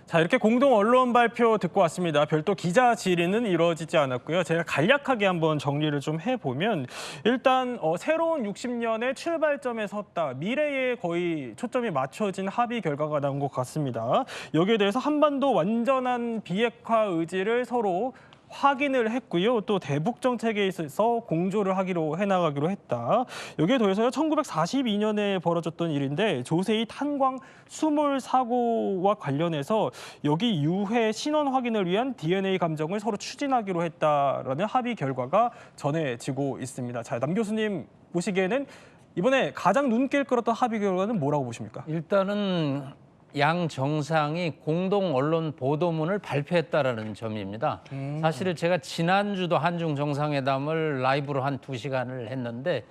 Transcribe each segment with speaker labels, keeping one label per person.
Speaker 1: 자, 이렇게 공동 언론 발표 듣고 왔습니다. 별도 기자 질의는 이루어지지 않았고요. 제가 간략하게 한번 정리를 좀 해보면 일단 새로운 60년의 출발점에 섰다. 미래에 거의 초점이 맞춰진 합의 결과가 나온 것 같습니다. 여기에 대해서 한반도 완전한 비핵화 의지를 서로 확인을 했고요. 또 대북 정책에 있어서 공조를 하기로 해나가기로 했다. 여기에 더해서요. 1942년에 벌어졌던 일인데 조세희 탄광 수몰 사고와 관련해서 여기 유해 신원 확인을 위한 DNA 감정을 서로 추진하기로 했다라는 합의 결과가 전해지고 있습니다. 자, 남 교수님 보시기에는 이번에 가장 눈길 끌었던 합의 결과는 뭐라고 보십니까?
Speaker 2: 일단은 양 정상이 공동 언론 보도문을 발표했다라는 점입니다. 사실 제가 지난주도 한중 정상회담을 라이브로 한 2시간을 했는데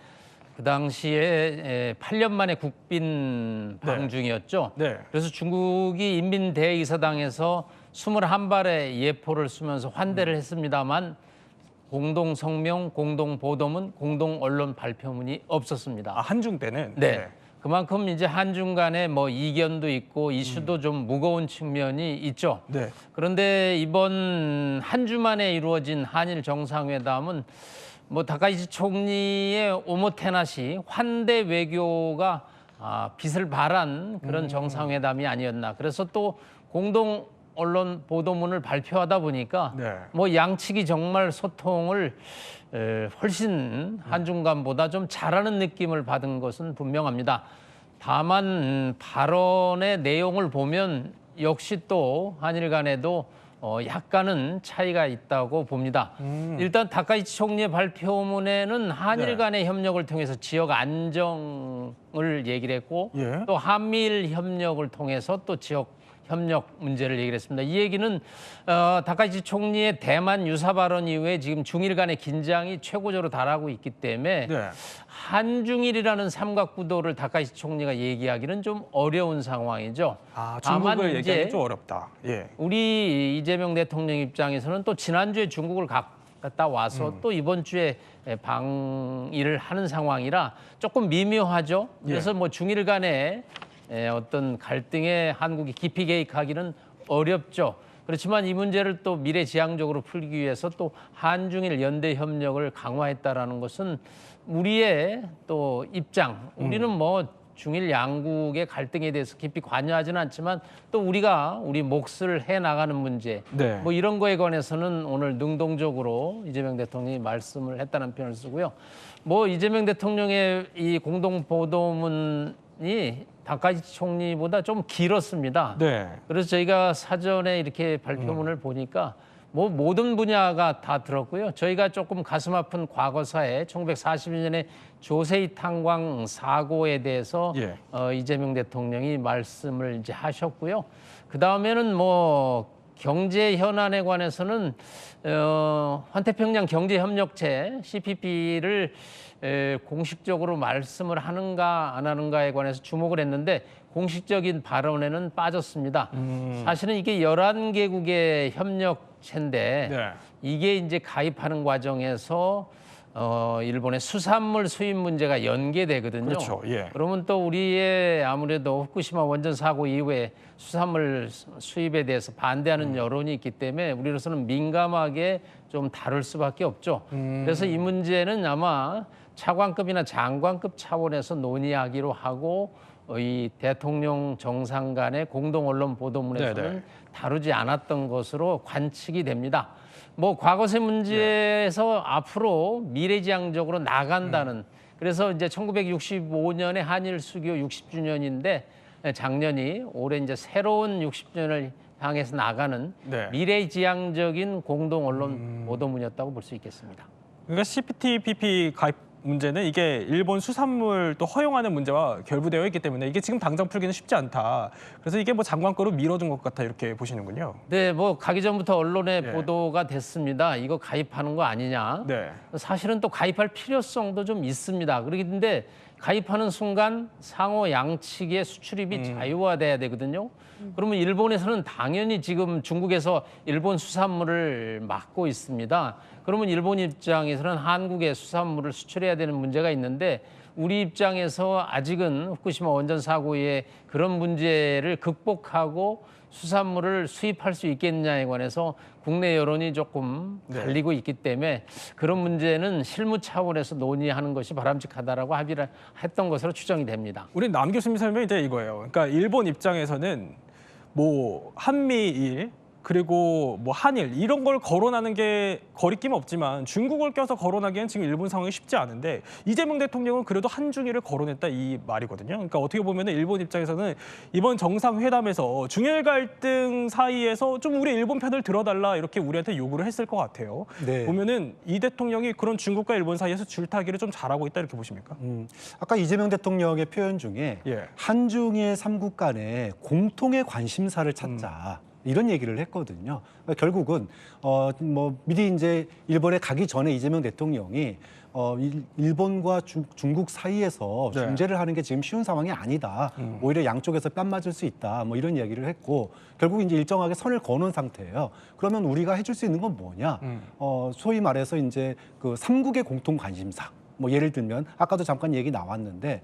Speaker 2: 그 당시에 8년 만에 국빈 방중이었죠.
Speaker 1: 네.
Speaker 2: 그래서 중국이 인민대의사당에서 21발의 예포를 쏘면서 환대를 했습니다만 공동 성명, 공동 보도문, 공동 언론 발표문이 없었습니다.
Speaker 1: 아, 한중 때는?
Speaker 2: 네. 그만큼 이제 한중 간에 뭐 이견도 있고 이슈도 좀 무거운 측면이 있죠.
Speaker 1: 네.
Speaker 2: 그런데 이번 한 주 만에 이루어진 한일 정상회담은 뭐 다카이치 총리의 오모테나시 환대 외교가 빛을 발한 그런 정상회담이 아니었나. 그래서 또 공동 언론 보도문을 발표하다 보니까 뭐 양측이 정말 소통을 훨씬 한중 간보다 좀 잘하는 느낌을 받은 것은 분명합니다. 다만 발언의 내용을 보면 역시 또 한일 간에도 약간은 차이가 있다고 봅니다. 일단 다카이치 총리의 발표문에는 한일 간의 협력을 통해서 지역 안정을 얘기를 했고 또 한미일 협력을 통해서 또 지역 협력 문제를 얘기를 했습니다. 이 얘기는 다카이치 총리의 대만 유사 발언 이후에 지금 중일 간의 긴장이 최고조로 달하고 있기 때문에 한중일이라는 삼각구도를 다카이치 총리가 얘기하기는 좀 어려운 상황이죠.
Speaker 1: 중국을 얘기하기 좀 어렵다.
Speaker 2: 우리 이재명 대통령 입장에서는 또 지난주에 중국을 갔다 와서 또 이번 주에 방일을 하는 상황이라 조금 미묘하죠. 그래서 뭐 중일 간에 어떤 갈등에 한국이 깊이 개입하기는 어렵죠. 그렇지만 이 문제를 또 미래지향적으로 풀기 위해서 또 한중일 연대 협력을 강화했다라는 것은 우리의 또 입장, 우리는 뭐 중일 양국의 갈등에 대해서 깊이 관여하지는 않지만 또 우리가 우리 몫을 해 나가는 문제, 뭐 이런 거에 관해서는 오늘 능동적으로 이재명 대통령이 말씀을 했다는 표현을 쓰고요. 뭐 이재명 대통령의 이 공동 보도문이 다카이치 총리보다 좀 길었습니다. 그래서 저희가 사전에 이렇게 발표문을 보니까 뭐 모든 분야가 다 들었고요. 저희가 조금 가슴 아픈 과거사에 1942년에 조세희 탄광 사고에 대해서 이재명 대통령이 말씀을 이제 하셨고요. 그 다음에는 뭐 경제 현안에 관해서는 환태평양 경제협력체 CPP를 공식적으로 말씀을 하는가 안 하는가에 관해서 주목을 했는데 공식적인 발언에는 빠졌습니다. 사실은 이게 11개국의 협력체인데 이게 이제 가입하는 과정에서 일본의 수산물 수입 문제가 연계되거든요. 그러면 또 우리의 아무래도 후쿠시마 원전 사고 이후에 수산물 수입에 대해서 반대하는 여론이 있기 때문에 우리로서는 민감하게 좀 다룰 수밖에 없죠. 그래서 이 문제는 아마 차관급이나 장관급 차원에서 논의하기로 하고 이 대통령 정상 간의 공동 언론 보도문에서는 다루지 않았던 것으로 관측이 됩니다. 뭐 과거세 문제에서 앞으로 미래지향적으로 나간다는 그래서 이제 1965년에 한일 수교 60주년인데 작년이 올해 이제 새로운 60주년을 향해서 나가는 미래지향적인 공동 언론 보도문이었다고 볼 수 있겠습니다.
Speaker 1: 그러니까 CPTPP 가입 문제는 이게 일본 수산물 또 허용하는 문제와 결부되어 있기 때문에 이게 지금 당장 풀기는 쉽지 않다. 그래서 이게 뭐 장관거로 미뤄둔 것 같아 이렇게 보시는군요.
Speaker 2: 네, 뭐 가기 전부터 언론에 보도가 됐습니다. 이거 가입하는 거 아니냐. 사실은 또 가입할 필요성도 좀 있습니다. 그런데 가입하는 순간 상호 양측의 수출입이 자유화돼야 되거든요. 그러면 일본에서는 당연히 지금 중국에서 일본 수산물을 막고 있습니다. 그러면 일본 입장에서는 한국의 수산물을 수출해야 되는 문제가 있는데 우리 입장에서 아직은 후쿠시마 원전 사고의 그런 문제를 극복하고 수산물을 수입할 수 있겠느냐에 관해서 국내 여론이 조금 갈리고 있기 때문에 그런 문제는 실무 차원에서 논의하는 것이 바람직하다라고 합의를 했던 것으로 추정이 됩니다.
Speaker 1: 우리 남 교수님 설명이 이제 이거예요. 그러니까 일본 입장에서는 뭐 한미일 그리고 뭐 한일 이런 걸 거론하는 게 거리낌 없지만 중국을 껴서 거론하기엔 지금 일본 상황이 쉽지 않은데 이재명 대통령은 그래도 한중일을 거론했다 이 말이거든요. 그러니까 어떻게 보면 일본 입장에서는 이번 정상회담에서 중일 갈등 사이에서 좀 우리 일본 편을 들어달라 이렇게 우리한테 요구를 했을 것 같아요.
Speaker 3: 네.
Speaker 1: 보면은 이 대통령이 그런 중국과 일본 사이에서 줄타기를 좀 잘하고 있다 이렇게 보십니까?
Speaker 3: 아까 이재명 대통령의 표현 중에
Speaker 1: 예.
Speaker 3: 한중일 삼국 간에 공통의 관심사를 찾자. 이런 얘기를 했거든요. 그러니까 결국은 뭐 미리 이제 일본에 가기 전에 이재명 대통령이 일본과 중국 사이에서
Speaker 1: 네.
Speaker 3: 중재를 하는 게 지금 쉬운 상황이 아니다. 오히려 양쪽에서 뺨 맞을 수 있다. 뭐 이런 얘기를 했고 결국 이제 일정하게 선을 거놓은 상태예요. 그러면 우리가 해줄 수 있는 건 뭐냐? 소위 말해서 이제 그 삼국의 공통 관심사. 뭐 예를 들면 아까도 잠깐 얘기 나왔는데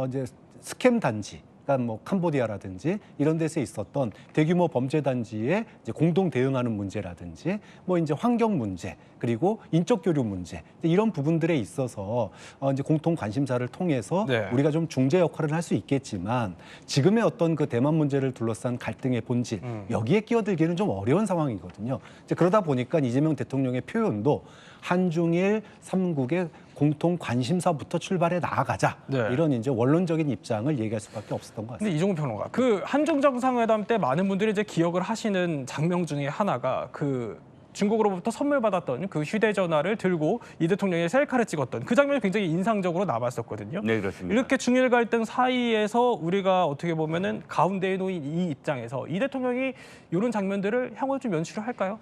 Speaker 3: 이제 스캠 단지. 그러니까 뭐 캄보디아라든지 이런 데서 있었던 대규모 범죄 단지에 이제 공동 대응하는 문제라든지 뭐 이제 환경 문제 그리고 인적 교류 문제 이런 부분들에 있어서 이제 공통 관심사를 통해서
Speaker 1: 네.
Speaker 3: 우리가 좀 중재 역할을 할 수 있겠지만 지금의 어떤 그 대만 문제를 둘러싼 갈등의 본질 여기에 끼어들기는 좀 어려운 상황이거든요. 이제 그러다 보니까 이재명 대통령의 표현도 한중일 삼국의 공통 관심사부터 출발해 나아가자
Speaker 1: 네.
Speaker 3: 이런 이제 원론적인 입장을 얘기할 수밖에 없었던 것 같습니다.
Speaker 1: 근데 이종훈 평론가, 그 한중 정상회담 때 많은 분들이 이제 기억을 하시는 장면 중에 하나가 그 중국으로부터 선물 받았던 그 휴대전화를 들고 이 대통령이 셀카를 찍었던 그 장면이 굉장히 인상적으로 남았었거든요.
Speaker 4: 네, 그렇습니다.
Speaker 1: 이렇게 중일 갈등 사이에서 우리가 어떻게 보면은 가운데에 놓인 이 입장에서 이 대통령이 이런 장면들을 향후 좀 연출을 할까요?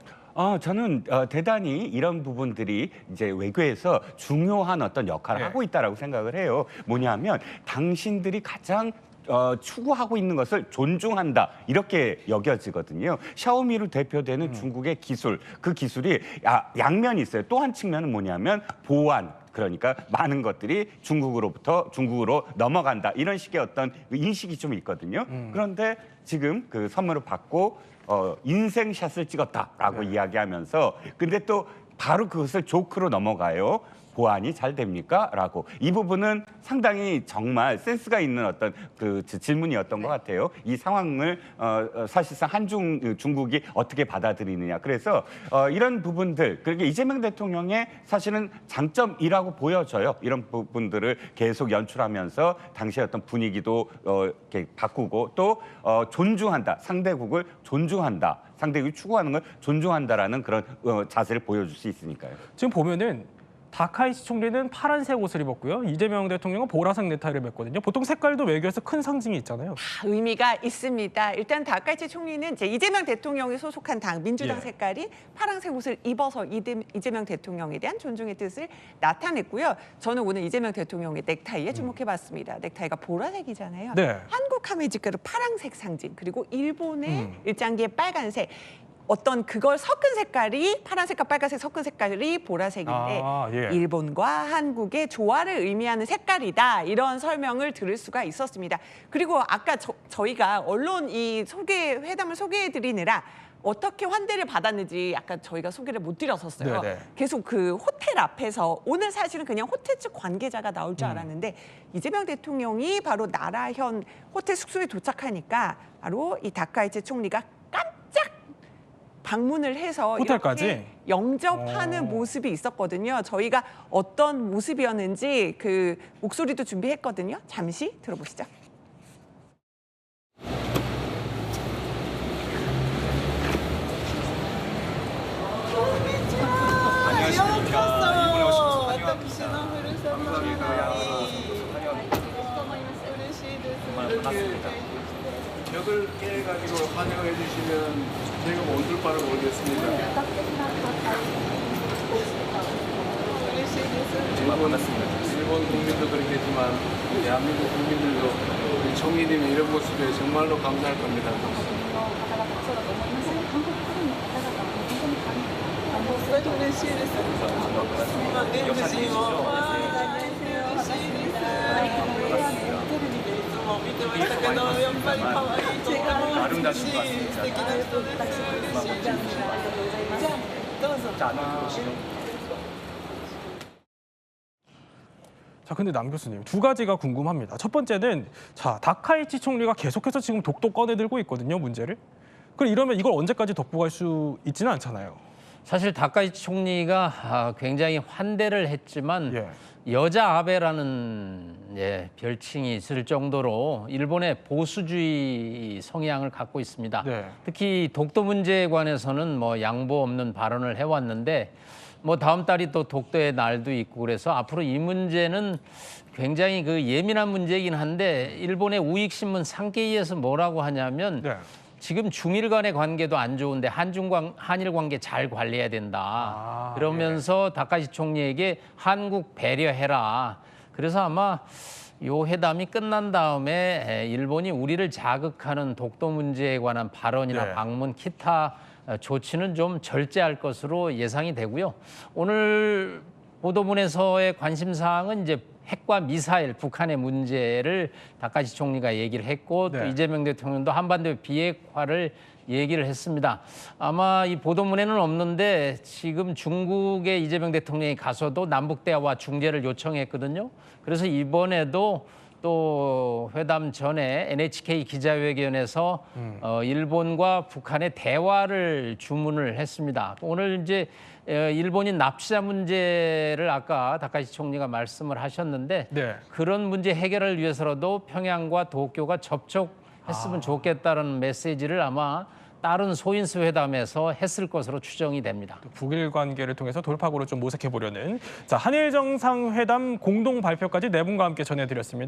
Speaker 4: 저는 대단히 이런 부분들이 이제 외교에서 중요한 어떤 역할을
Speaker 1: 네.
Speaker 4: 하고 있다라고 생각을 해요. 뭐냐면 당신들이 가장 추구하고 있는 것을 존중한다 이렇게 여겨지거든요. 샤오미로 대표되는 중국의 기술, 그 기술이 양면이 있어요. 또 한 측면은 뭐냐면 보안. 그러니까 많은 것들이 중국으로 넘어간다 이런 식의 어떤 인식이 좀 있거든요. 그런데 지금 그 선물을 받고 인생샷을 찍었다라고 이야기하면서 근데 또 바로 그것을 조크로 넘어가요. 보안이 잘 됩니까? 라고. 이 부분은 상당히 정말 센스가 있는 어떤 그 질문이었던 것 같아요. 이 상황을 사실상 중국이 어떻게 받아들이느냐. 그래서 이런 부분들, 그러니까 이재명 대통령의 사실은 장점이라고 보여져요. 이런 부분들을 계속 연출하면서 당시의 어떤 분위기도 이렇게 바꾸고 또 존중한다. 상대국을 존중한다. 상대국이 추구하는 걸 존중한다라는 그런 자세를 보여줄 수 있으니까요.
Speaker 1: 지금 보면은 다카이치 총리는 파란색 옷을 입었고요. 이재명 대통령은 보라색 넥타이를 맸거든요. 보통 색깔도 외교에서 큰 상징이 있잖아요.
Speaker 5: 의미가 있습니다. 일단 다카이치 총리는 이제 이재명 대통령이 소속한 당 민주당
Speaker 1: 예.
Speaker 5: 색깔이 파란색 옷을 입어서 이재명 대통령에 대한 존중의 뜻을 나타냈고요. 저는 오늘 이재명 대통령의 넥타이에 주목해봤습니다. 넥타이가 보라색이잖아요.
Speaker 1: 네.
Speaker 5: 한국하면 이제 그 파란색 상징 그리고 일본의 일장기의 빨간색. 어떤 그걸 섞은 색깔이 파란색과 빨간색 섞은 색깔이 보라색인데
Speaker 1: 예.
Speaker 5: 일본과 한국의 조화를 의미하는 색깔이다 이런 설명을 들을 수가 있었습니다. 그리고 아까 저희가 언론 이 회담을 소개해드리느라 어떻게 환대를 받았는지 약간 저희가 소개를 못 드렸었어요.
Speaker 1: 네네.
Speaker 5: 계속 그 호텔 앞에서 오늘 사실은 그냥 호텔 측 관계자가 나올 줄 알았는데 이재명 대통령이 바로 나라현 호텔 숙소에 도착하니까 바로 이 다카이치 총리가 깜짝 방문을 해서
Speaker 1: 호텔까지?
Speaker 5: 이렇게 영접하는 모습이 있었거든요. 저희가 어떤 모습이었는지 그 목소리도 준비했거든요. 잠시 들어보시죠.
Speaker 6: 벽을 깨가지고 환영해 주시면 저희가 온줄 바를 모르겠습니다. 일본 국민도 그렇겠지만 대한민국 국민들도 우리 총리님의 이런 모습에 정말로 감사할 겁니다. 아름다신 것 같습니다.
Speaker 1: 자, 근데 남 교수님, 두 가지가 궁금합니다. 첫 번째는 자, 다카이치 총리가 계속해서 지금 독도 꺼내들고 있거든요, 문제를. 그럼 이러면 이걸 언제까지 덮고 갈 수 있지는 않잖아요.
Speaker 2: 사실 다카이치 총리가 굉장히 환대를 했지만
Speaker 1: 예.
Speaker 2: 여자 아베라는 별칭이 있을 정도로 일본의 보수주의 성향을 갖고 있습니다.
Speaker 1: 네.
Speaker 2: 특히 독도 문제에 관해서는 뭐 양보 없는 발언을 해왔는데 뭐 다음 달이 또 독도의 날도 있고 그래서 앞으로 이 문제는 굉장히 그 예민한 문제이긴 한데 일본의 우익신문 산케이에서 뭐라고 하냐면
Speaker 1: 네.
Speaker 2: 지금 중일 간의 관계도 안 좋은데 한일 관계 잘 관리해야 된다. 그러면서 다카이치 총리에게 한국 배려해라. 그래서 아마 요 회담이 끝난 다음에 일본이 우리를 자극하는 독도 문제에 관한 발언이나
Speaker 1: 네.
Speaker 2: 방문 기타 조치는 좀 절제할 것으로 예상이 되고요. 오늘 보도문에서의 관심사항은 이제 핵과 미사일, 북한의 문제를 다카이치 총리가 얘기를 했고 또
Speaker 1: 네.
Speaker 2: 이재명 대통령도 한반도 비핵화를 얘기를 했습니다. 아마 이 보도문에는 없는데 지금 중국에 이재명 대통령이 가서도 남북 대화와 중재를 요청했거든요. 그래서 이번에도 또 회담 전에 NHK 기자회견에서 일본과 북한의 대화를 주문을 했습니다. 오늘 이제 일본인 납치자 문제를 아까 다카이치 총리가 말씀을 하셨는데
Speaker 1: 네.
Speaker 2: 그런 문제 해결을 위해서라도 평양과 도쿄가 접촉했으면 좋겠다는 메시지를 아마 다른 소인수 회담에서 했을 것으로 추정이 됩니다.
Speaker 1: 북일 관계를 통해서 돌파구를 좀 모색해 보려는 자, 한일 정상회담 공동 발표까지 네 분과 함께 전해드렸습니다.